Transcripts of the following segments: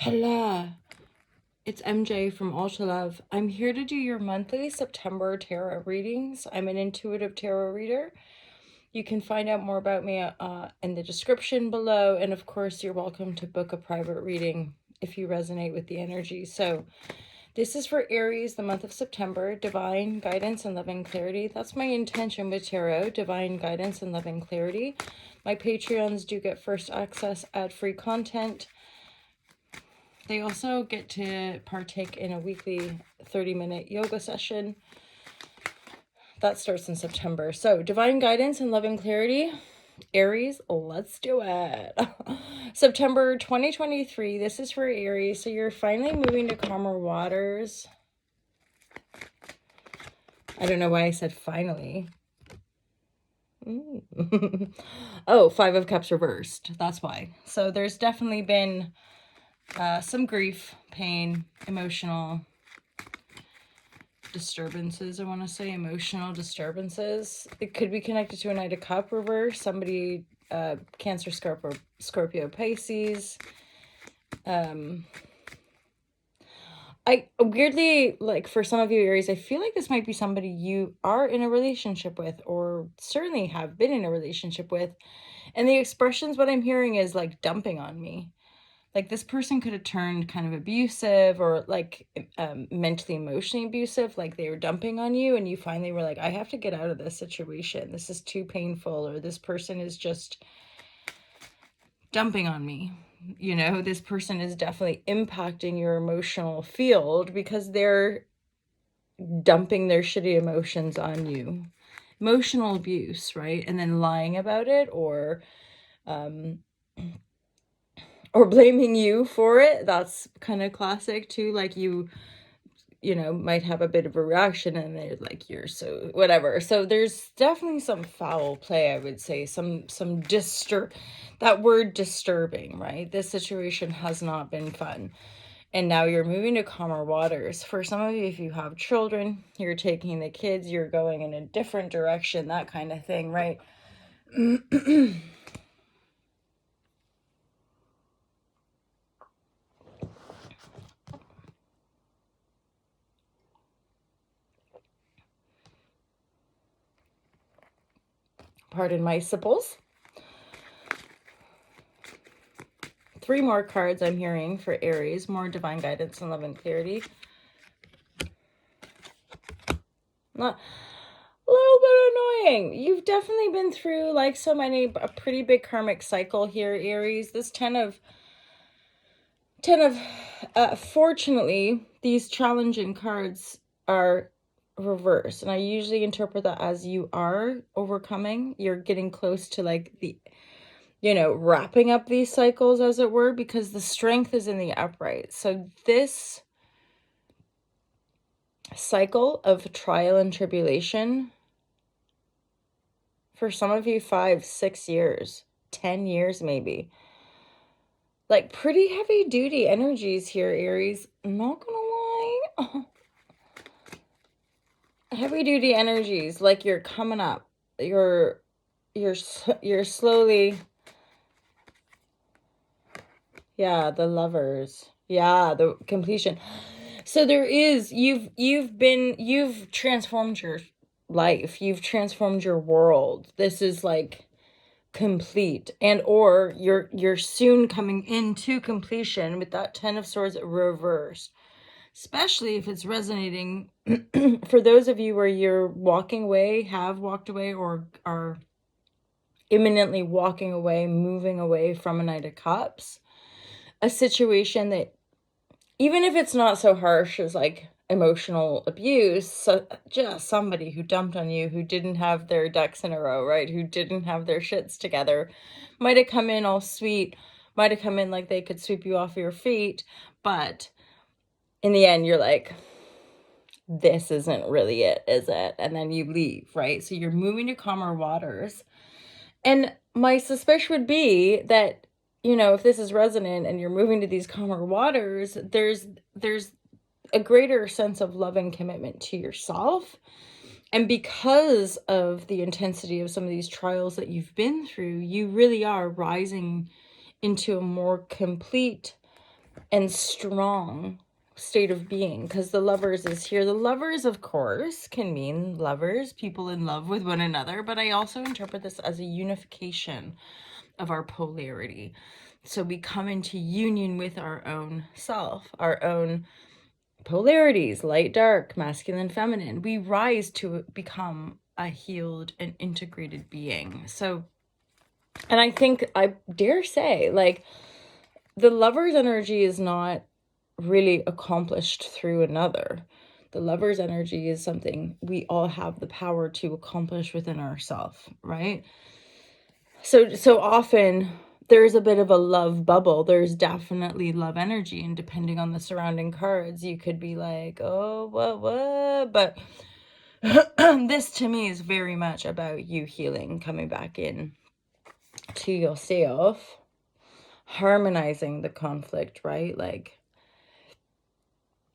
Hello, it's MJ from Ultra Love. I'm here to do your monthly September tarot readings. I'm an intuitive tarot reader. You can find out more about me in the description below, and of course, you're welcome to book a private reading if you resonate with the energy. So, this is for Aries, the month of September, divine guidance and loving clarity. That's my intention with tarot, divine guidance and loving clarity. My Patreons do get first access, ad-free content. They also get to partake in a weekly 30-minute yoga session. That starts in September. So, divine guidance and loving clarity. Aries, let's do it. September 2023. This is for Aries. So, you're finally moving to calmer waters. I don't know why I said finally. Oh, Five of Cups reversed. That's why. So, there's definitely been some grief, pain, emotional disturbances. I want to say emotional disturbances. It could be connected to a Knight of Cup reverse. Somebody, Cancer, Scorpio, Pisces. I weirdly, like, for some of you Aries, I feel like this might be somebody you are in a relationship with, or certainly have been in a relationship with. And the expressions, what I'm hearing is like dumping on me. Like, this person could have turned kind of abusive, or like mentally, emotionally abusive, like they were dumping on you, and you finally were like, I have to get out of this situation. This is too painful, or this person is just dumping on me. You know, this person is definitely impacting your emotional field because they're dumping their shitty emotions on you. Emotional abuse, right? And then lying about it, or blaming you for it. That's kind of classic too. Like, you know, might have a bit of a reaction and they're like, you're so whatever. So there's definitely some foul play, I would say, some that word disturbing, right? This situation has not been fun. And now you're moving to calmer waters. For some of you, if you have children, you're taking the kids, you're going in a different direction, that kind of thing, right? Pardon my sipples. 3 more cards I'm hearing for Aries. More divine guidance and love and clarity. Not a little bit annoying. You've definitely been through, like so many, a pretty big karmic cycle here, Aries. This 10 of fortunately, these challenging cards are reversed, and I usually interpret that as you are overcoming. You're getting close to, like, the, you know, wrapping up these cycles, as it were, because the strength is in the upright. So this cycle of trial and tribulation, for some of you, 5, 6 years, 10 years maybe, like, pretty heavy duty energies here, Aries. I'm not gonna lie. Heavy duty energies, like you're coming up. You're slowly. Yeah, the Lovers. Yeah, the completion. So there is, you've transformed your life. You've transformed your world. This is like complete, and or you're soon coming into completion with that 10 of Swords reversed. Especially if it's resonating for those of you where you're walking away, have walked away, or are imminently walking away, moving away from a Knight of Cups. A situation that, even if it's not so harsh as like emotional abuse, so just somebody who dumped on you, who didn't have their ducks in a row, right? Who didn't have their shits together, might have come in all sweet, might have come in like they could sweep you off your feet, but in the end, you're like, this isn't really it, is it? And then you leave, right? So you're moving to calmer waters. And my suspicion would be that, you know, if this is resonant and you're moving to these calmer waters, there's a greater sense of love and commitment to yourself. And because of the intensity of some of these trials that you've been through, you really are rising into a more complete and strong state of being, because the Lovers is here. The Lovers, of course, can mean lovers, people in love with one another, but I also interpret this as a unification of our polarity. So we come into union with our own self, our own polarities, light, dark, masculine, feminine. We rise to become a healed and integrated being. So, and I think I dare say, like, the Lover's energy is not really accomplished through another. The Lover's energy is something we all have the power to accomplish within ourselves, right? So often there's a bit of a love bubble. There's definitely love energy, and depending on the surrounding cards, you could be like, oh, what? But this to me is very much about you healing, coming back in to yourself, harmonizing the conflict, right? Like,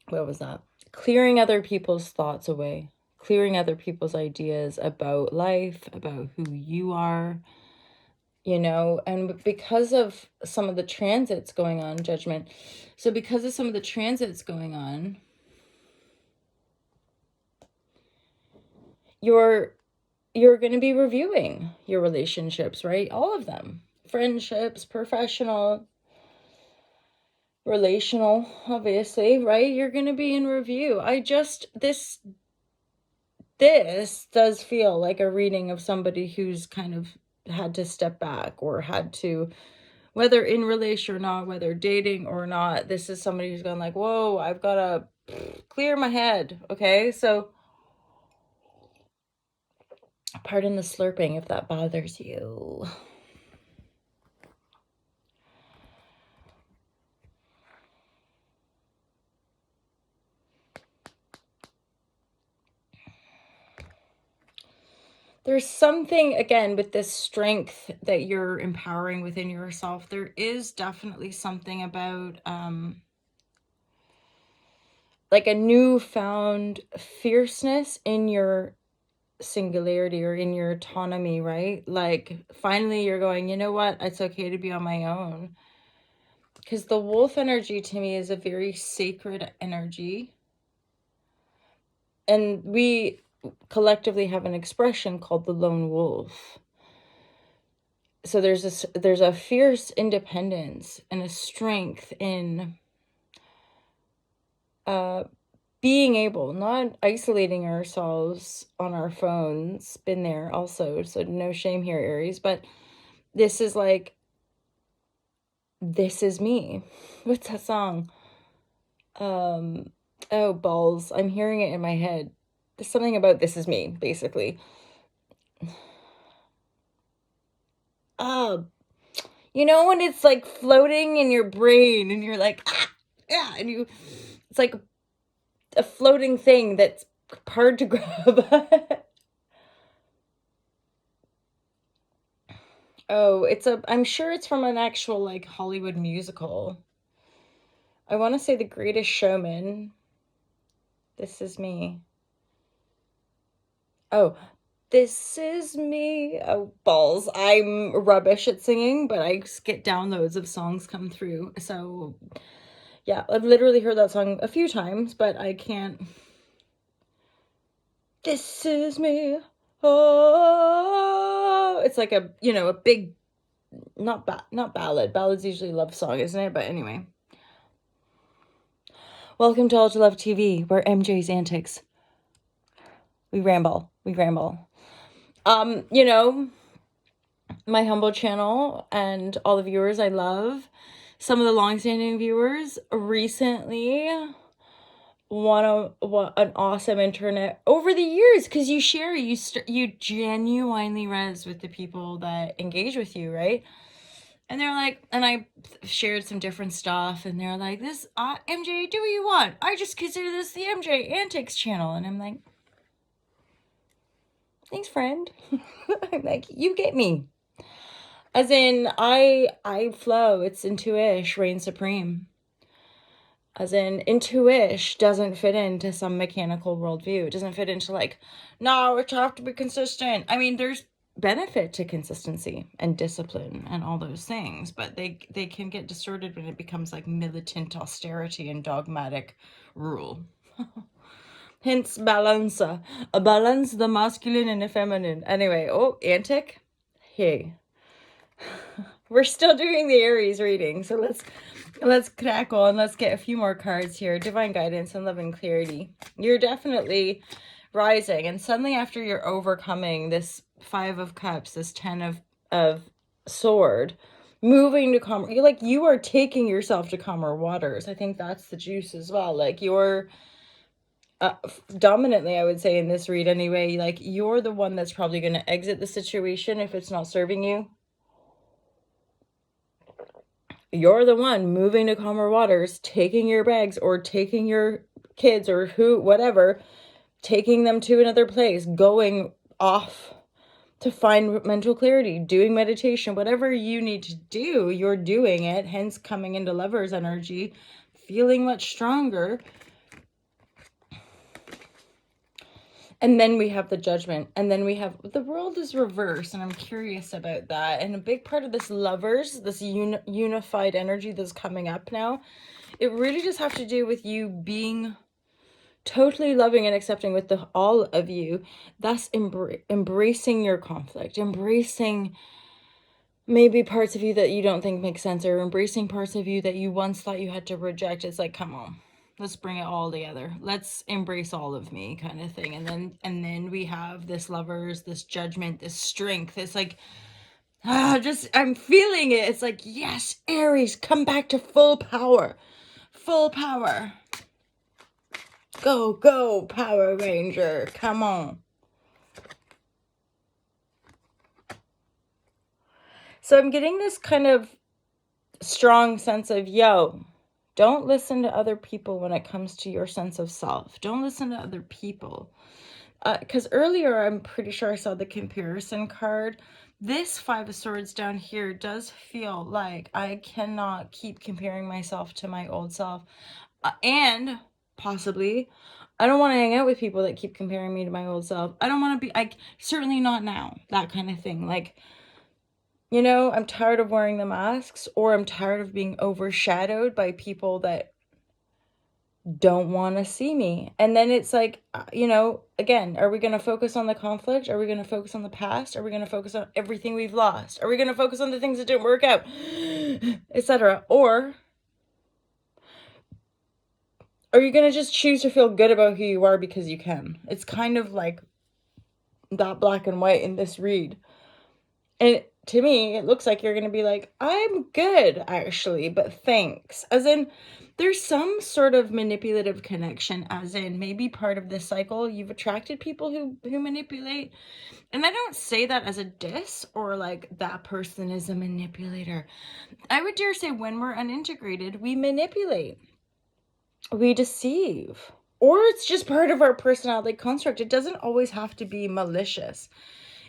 what was that? Clearing other people's thoughts away, clearing other people's ideas about life, about who you are, you know. And because of some of the transits going on, Judgment. So because of some of the transits going on, you're going to be reviewing your relationships, right? All of them. Friendships, professional, relational, obviously, right? You're going to be in review. This does feel like a reading of somebody who's kind of had to step back, or had to, whether in relation or not, whether dating or not, this is somebody who's gone like, whoa, I've got to clear my head. Okay, so pardon the slurping if that bothers you. There's something, again, with this strength that you're empowering within yourself. There is definitely something about like a newfound fierceness in your singularity, or in your autonomy, right? Like, finally you're going, you know what, it's okay to be on my own. Because the wolf energy to me is a very sacred energy, and we collectively have an expression called the lone wolf. So there's a fierce independence and a strength in being able, not isolating ourselves on our phones. Been there also, so no shame here, Aries, but this is like, this is me. What's that song? Oh, balls, I'm hearing it in my head. There's something about this is me, basically. You know, when it's like floating in your brain and you're like, yeah, and it's like a floating thing that's hard to grab. Oh, I'm sure it's from an actual like Hollywood musical. I want to say The Greatest Showman. This is me. Oh, this is me. Oh, balls. I'm rubbish at singing, but I get downloads of songs come through. So, yeah, I've literally heard that song a few times, but I can't. This is me. Oh, it's like a, you know, a big, not ballad. Ballad's usually a love song, isn't it? But anyway. Welcome to All to Love TV, where MJ's antics. We ramble. You know, my humble channel and all the viewers I love. Some of the longstanding viewers recently want an awesome internet over the years, because you share, you genuinely res with the people that engage with you, right? And they're like, and I shared some different stuff, and they're like, this MJ, do what you want. I just consider this the MJ Antics channel. And I'm like, thanks, friend. I'm like, you get me. As in, I flow. It's intuish, reign supreme. As in, intuish doesn't fit into some mechanical worldview. It doesn't fit into like, no, it have to be consistent. I mean, there's benefit to consistency and discipline and all those things, but they can get distorted when it becomes like militant austerity and dogmatic rule. Hence balance, a balance the masculine and the feminine. Anyway, oh, Antic, hey, we're still doing the Aries reading, so let's crack on. Let's get a few more cards here. Divine guidance and love and clarity. You're definitely rising, and suddenly after you're overcoming this 5 of Cups, this 10 of sword, moving to calmer, you are taking yourself to calmer waters. I think that's the juice as well. Like, you're dominantly, I would say in this read anyway, like, you're the one that's probably going to exit the situation if it's not serving you. You're the one moving to calmer waters, taking your bags or taking your kids or whatever, taking them to another place, going off to find mental clarity, doing meditation, whatever you need to do, you're doing it. Hence coming into Lover's energy, feeling much stronger. And then we have the Judgment. And then we have the world is reversed. And I'm curious about that. And a big part of this Lovers, this unified energy that's coming up now, it really just have to do with you being totally loving and accepting with all of you. Thus embracing your conflict. Embracing maybe parts of you that you don't think make sense. Or embracing parts of you that you once thought you had to reject. It's like, come on. Let's bring it all together. Let's embrace all of me kind of thing. And then we have this Lovers, this Judgment, this strength. It's like, I'm feeling it. It's like, yes, Aries, come back to full power. Full power. Go, go, Power Ranger. Come on. So I'm getting this kind of strong sense of, yo, don't listen to other people when it comes to your sense of self. Don't listen to other people. Because earlier, I'm pretty sure I saw the comparison card. This 5 of Swords down here does feel like I cannot keep comparing myself to my old self. And possibly, I don't want to hang out with people that keep comparing me to my old self. I don't want to be, certainly not now. That kind of thing. Like, you know, I'm tired of wearing the masks, or I'm tired of being overshadowed by people that don't want to see me. And then it's like, you know, again, are we going to focus on the conflict? Are we going to focus on the past? Are we going to focus on everything we've lost? Are we going to focus on the things that didn't work out, etc.? Or are you going to just choose to feel good about who you are because you can? It's kind of like that black and white in this read. And to me, it looks like you're going to be like, I'm good, actually, but thanks. As in, there's some sort of manipulative connection, as in maybe part of this cycle, you've attracted people who manipulate. And I don't say that as a diss or like that person is a manipulator. I would dare say when we're unintegrated, we manipulate. We deceive. Or it's just part of our personality construct. It doesn't always have to be malicious.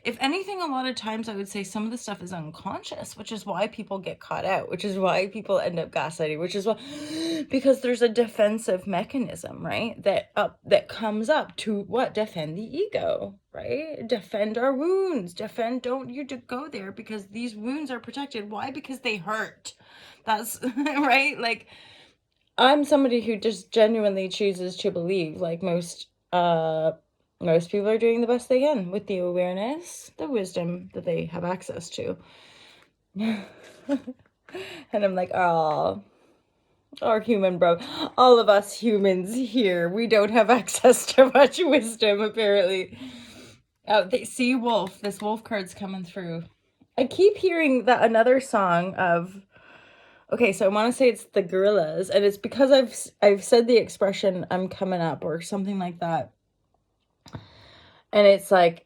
If anything, a lot of times I would say some of the stuff is unconscious, which is why people get caught out, which is why people end up gaslighting, which is why, because there's a defensive mechanism, right? That comes up to what? Defend the ego, right? Defend our wounds. Don't you to go there because these wounds are protected. Why? Because they hurt. That's right. Like, I'm somebody who just genuinely chooses to believe, like most people are doing the best they can with the awareness, the wisdom that they have access to. And I'm like, oh, our human bro, all of us humans here, we don't have access to much wisdom, apparently. See, wolf, this wolf card's coming through. I keep hearing that another song of, okay, so I want to say it's the Gorillas, and it's because I've said the expression, I'm coming up, or something like that. And it's like,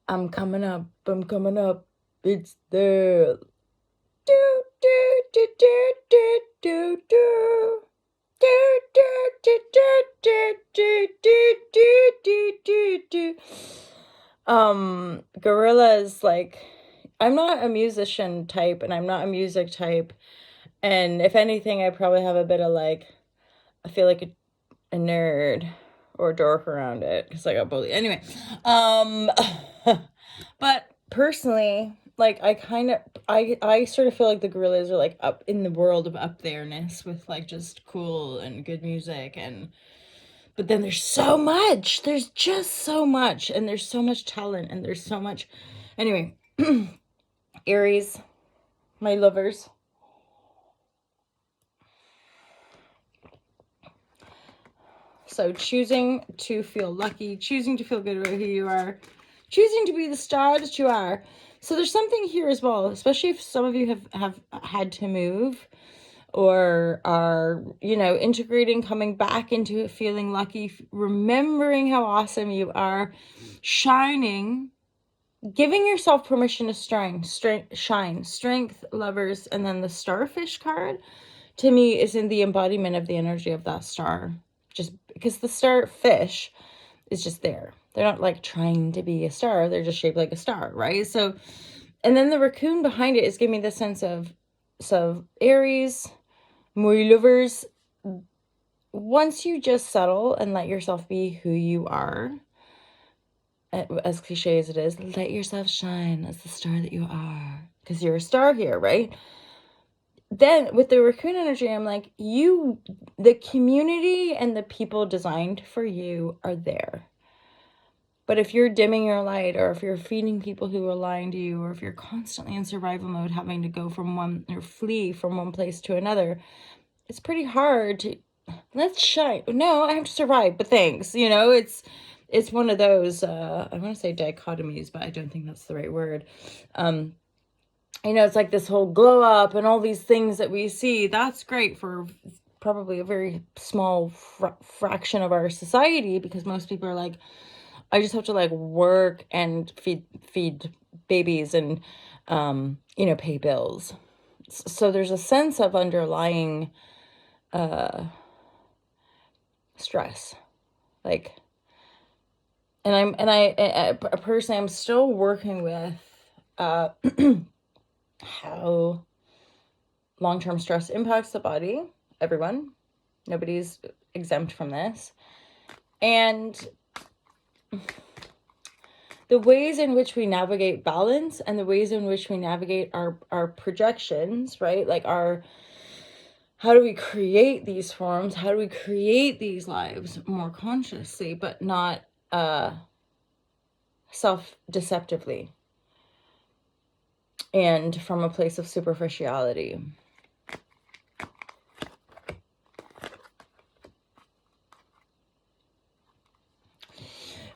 I'm coming up, it's there. Do, do, do, do, do, do, do. Do, do, do, do, do, do, do, do, do, do. Gorillas, like, I'm not a musician type, and I'm not a music type. And if anything, I probably have a bit of, like, I feel like a nerd or a dork around it because I got bullied. Anyway, but personally, like, I sort of feel like the gorillas are like up in the world of up there-ness with like just cool and good music, and but then there's just so much, and there's so much talent, and there's so much. Anyway, Aries, my lovers. So choosing to feel lucky, choosing to feel good about who you are, choosing to be the star that you are. So there's something here as well, especially if some of you have had to move or are, you know, integrating, coming back into it, feeling lucky, remembering how awesome you are, shining, giving yourself permission to shine, strength, lovers, and then the starfish card to me is in the embodiment of the energy of that star. Just because the starfish is just there. They're not like trying to be a star. They're just shaped like a star, right? So, and then the raccoon behind it is giving me the sense of, so Aries, my lovers, once you just settle and let yourself be who you are, as cliche as it is, let yourself shine as the star that you are, because you're a star here, right? Then with the raccoon energy, I'm like, the community and the people designed for you are there. But if you're dimming your light, or if you're feeding people who are lying to you, or if you're constantly in survival mode, having to go from one or flee from one place to another, it's pretty hard to, let's shine. No, I have to survive, but thanks. You know, it's one of those, I want to say dichotomies, but I don't think that's the right word. You know, it's like this whole glow up and all these things that we see. That's great for probably a very small fraction of our society, because most people are like, I just have to like work and feed babies and, you know, pay bills. So there's a sense of underlying stress, like, and I personally, I'm still working with how long-term stress impacts the body. Everyone, nobody's exempt from this, and the ways in which we navigate balance and the ways in which we navigate our projections, right? Like how do we create these forms? How do we create these lives more consciously, but not self-deceptively and from a place of superficiality?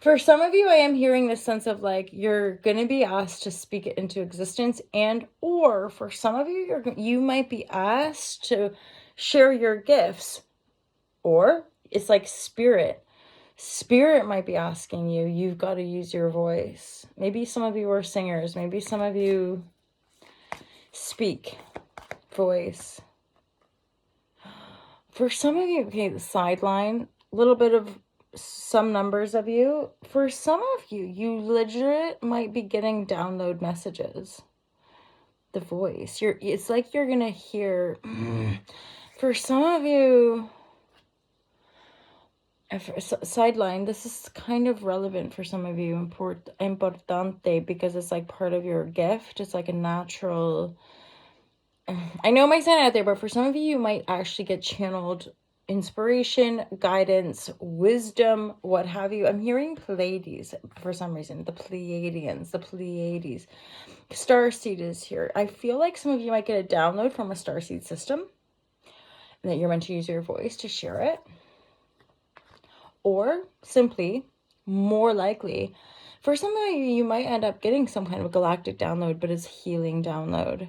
For some of you, I am hearing this sense of like, you're going to be asked to speak it into existence, and or for some of you, you might be asked to share your gifts, or it's like spirit might be asking you, you've got to use your voice. Maybe some of you are singers. Maybe some of you speak voice. For some of you, okay, the sideline, a little bit of some numbers of you. For some of you, you legit might be getting download messages. The voice, it's like you're gonna hear. For some of you, sideline, this is kind of relevant for some of you, importante, because it's like part of your gift. It's like a natural, I know it might sound out there, but for some of you, you might actually get channeled inspiration, guidance, wisdom, what have you. I'm hearing Pleiades for some reason. The Pleiadians, the Pleiades. Starseed is here. I feel like some of you might get a download from a starseed system, and that you're meant to use your voice to share it. Or simply, more likely, for some of you, you might end up getting some kind of galactic download, but it's healing download.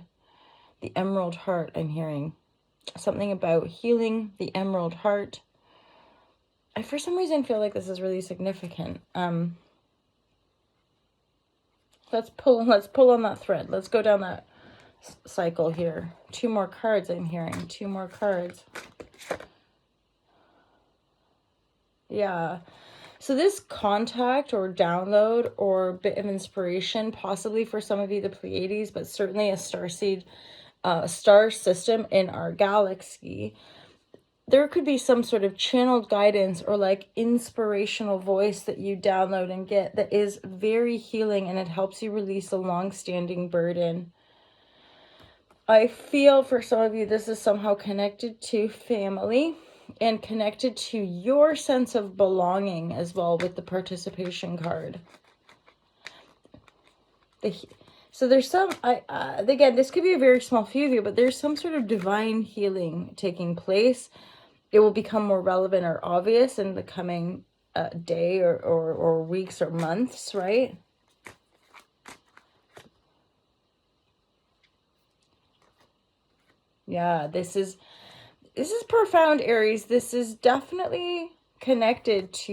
The Emerald Heart, I'm hearing. Something about healing the Emerald Heart. I, for some reason, feel like this is really significant. Let's pull on that thread. Let's go down that cycle here. 2 more cards I'm hearing. 2 more cards. Yeah. So this contact or download or bit of inspiration, possibly for some of you, the Pleiades, but certainly a starseed, star system in our galaxy, there could be some sort of channeled guidance or like inspirational voice that you download and get that is very healing, and it helps you release a long-standing burden. I feel for some of you, this is somehow connected to family and connected to your sense of belonging as well with the participation card. So there's some, again, this could be a very small few of you, but there's some sort of divine healing taking place. It will become more relevant or obvious in the coming day or weeks or months, right? Yeah, this is profound, Aries. This is definitely connected to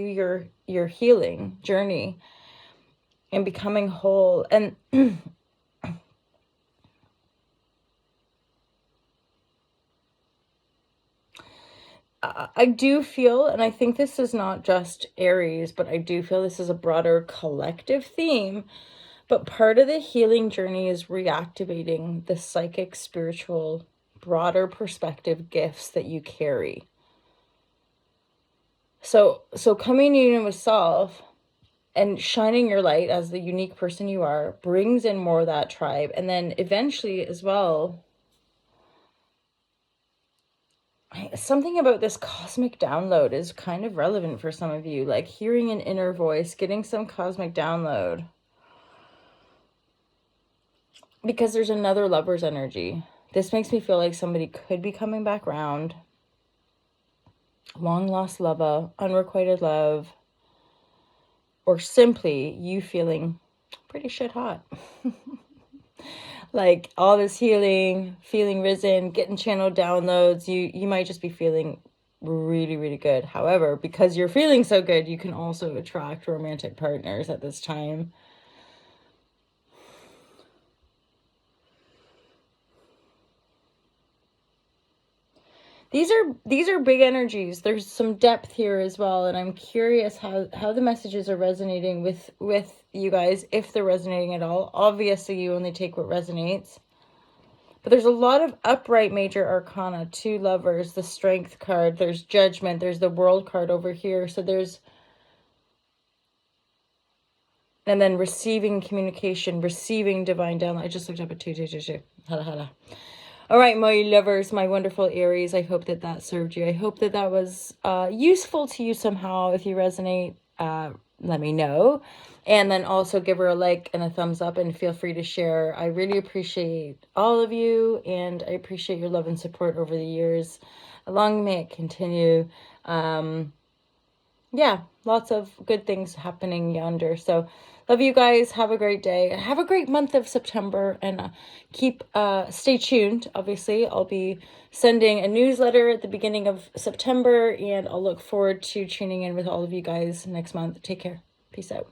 your healing journey and becoming whole. And I do feel, and I think this is not just Aries, but I do feel this is a broader collective theme. But part of the healing journey is reactivating the psychic, spiritual, broader perspective gifts that you carry. So coming in with self and shining your light as the unique person you are brings in more of that tribe. And then eventually as well, something about this cosmic download is kind of relevant for some of you, like hearing an inner voice, getting some cosmic download. Because there's another lover's energy. This makes me feel like somebody could be coming back round. Long lost lover, unrequited love, or simply you feeling pretty shit hot. Like all this healing, feeling risen, getting channel downloads. You might just be feeling really, really good. However, because you're feeling so good, you can also attract romantic partners at this time. These are big energies. There's some depth here as well, and I'm curious how the messages are resonating with you guys, if they're resonating at all. Obviously, you only take what resonates. But there's a lot of upright major arcana, 2 lovers, the strength card, there's judgment, there's the world card over here. So there's, and then receiving communication, receiving divine download. I just looked up at 222. Hala hala. All right, my lovers, my wonderful Aries, I hope that served you. I hope that was useful to you somehow. If you resonate, let me know. And then also give her a like and a thumbs up, and feel free to share. I really appreciate all of you, and I appreciate your love and support over the years. Long may it continue. Yeah, lots of good things happening yonder. So love you guys. Have a great day. Have a great month of September, and stay tuned. Obviously, I'll be sending a newsletter at the beginning of September, and I'll look forward to tuning in with all of you guys next month. Take care. Peace out.